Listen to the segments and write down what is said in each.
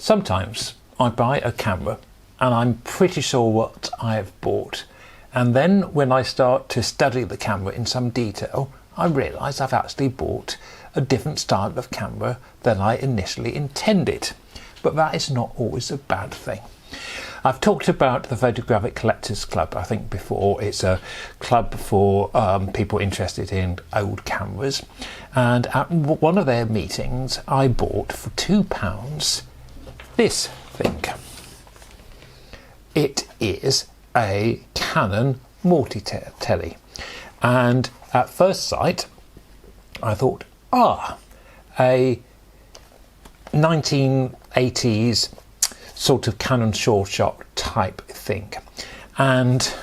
Sometimes I buy a camera and I'm pretty sure what I have bought, and then when I start to study the camera in some detail, I realise I've actually bought a different style of camera than I initially intended. But that is not always a bad thing. I've talked about the Photographic Collectors Club, I think, before. It's a club for people interested in old cameras, and at one of their meetings I bought for £2 this thing. It is a Canon multi-tele, and at first sight I thought, a 1980s sort of Canon sure shot type thing. And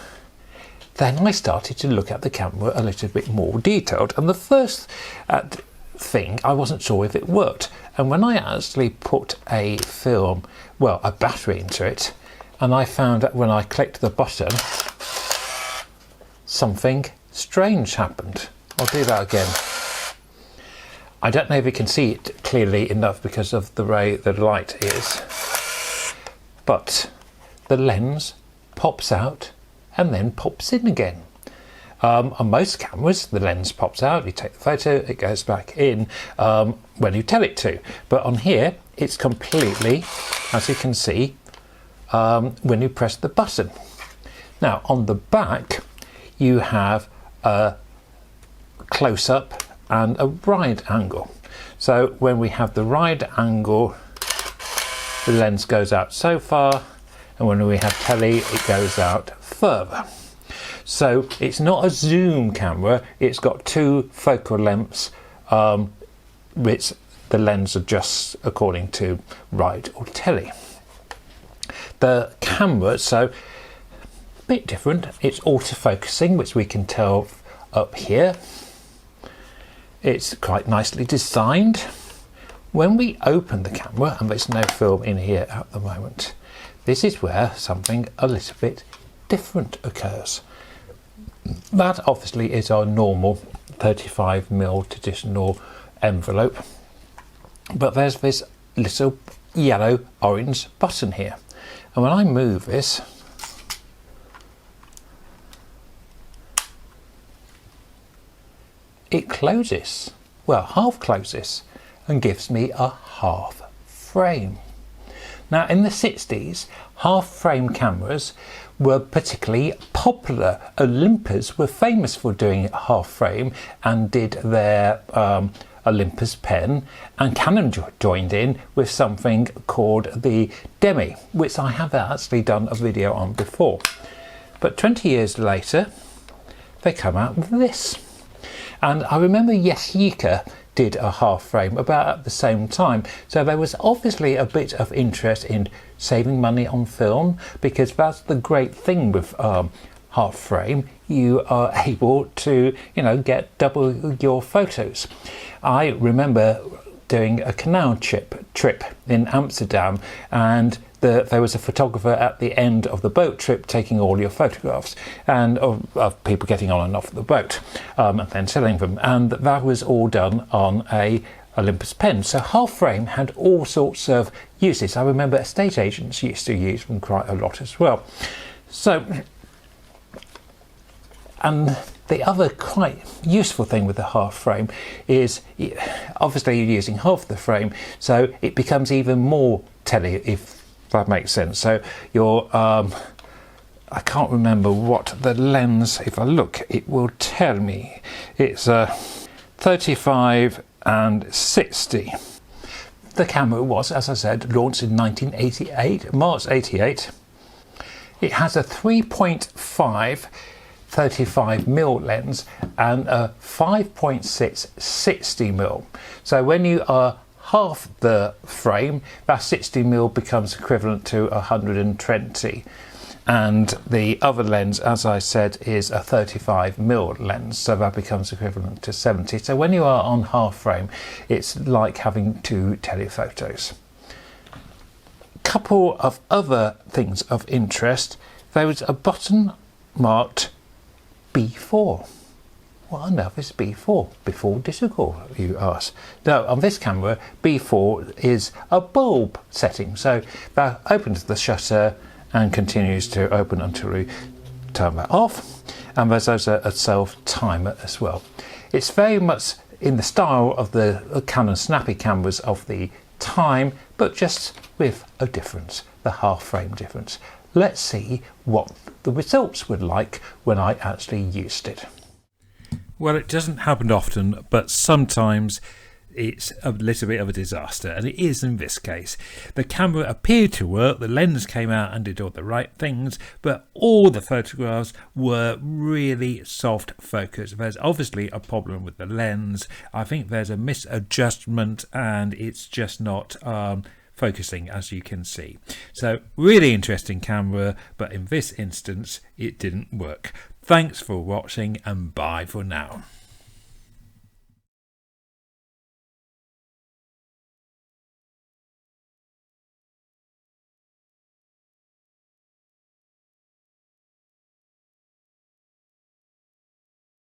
then I started to look at the camera a little bit more detailed, and the first thing, I wasn't sure if it worked, and when I actually put a battery into it, and I found that when I clicked the button something strange happened. I'll do that again. I don't know if you can see it clearly enough because of the way the light is, but the lens pops out and then pops in again. On most cameras the lens pops out, you take the photo, it goes back in when you tell it to, but on here it's completely, as you can see, when you press the button. Now on the back you have a close-up and a wide angle. So when we have the wide angle, the lens goes out so far, and when we have tele it goes out further. So it's not a zoom camera, it's got two focal lengths which the lens adjusts according to wide or tele. The camera, so a bit different, it's autofocusing, which we can tell up here. It's quite nicely designed. When we open the camera, and there's no film in here at the moment, this is where something a little bit different occurs. That obviously is our normal 35mm traditional envelope, but there's this little yellow orange button here, and when I move this, it closes, well, half closes, and gives me a half frame. Now in the 60s, half frame cameras were particularly popular. Olympus were famous for doing half frame and did their Olympus pen, and Canon joined in with something called the Demi, which I have actually done a video on before. But 20 years later they come out with this. And I remember Yashica did a half frame about at the same time, so there was obviously a bit of interest in saving money on film, because that's the great thing with half frame, you are able to, you know, get double your photos. I remember doing a canal trip in Amsterdam, and there was a photographer at the end of the boat trip taking all your photographs and of people getting on and off the boat and then selling them, and that was all done on a Olympus pen. So half frame had all sorts of uses. I remember estate agents used to use them quite a lot as well. So, and the other quite useful thing with the half frame is obviously you're using half the frame, so it becomes even more tele, if that makes sense. So you're I can't remember what the lens, if I look it will tell me, it's 35 and 60. The camera was, as I said, launched in 1988, March 88. It has a 3.5 35mm lens and a 5.6 60mm. So when you are half the frame, that 60mm becomes equivalent to 120, and the other lens, as I said, is a 35mm lens, so that becomes equivalent to 70. So when you are on half frame, it's like having two telephotos. Couple of other things of interest. There was a button marked B4. what on earth is B4? Before digital, you ask. No, on this camera, B4 is a bulb setting. So that opens the shutter and continues to open until we turn that off. And there's also a self timer as well. It's very much in the style of the Canon snappy cameras of the time, but just with a difference, the half frame difference. Let's see what the results were like when I actually used it. Well, it doesn't happen often, but sometimes it's a little bit of a disaster, and it is in this case. The camera appeared to work, the lens came out and did all the right things, but all the photographs were really soft focus. There's obviously a problem with the lens. I think there's a misadjustment and it's just not focusing, as you can see. So really interesting camera, but in this instance it didn't work. Thanks for watching and bye for now.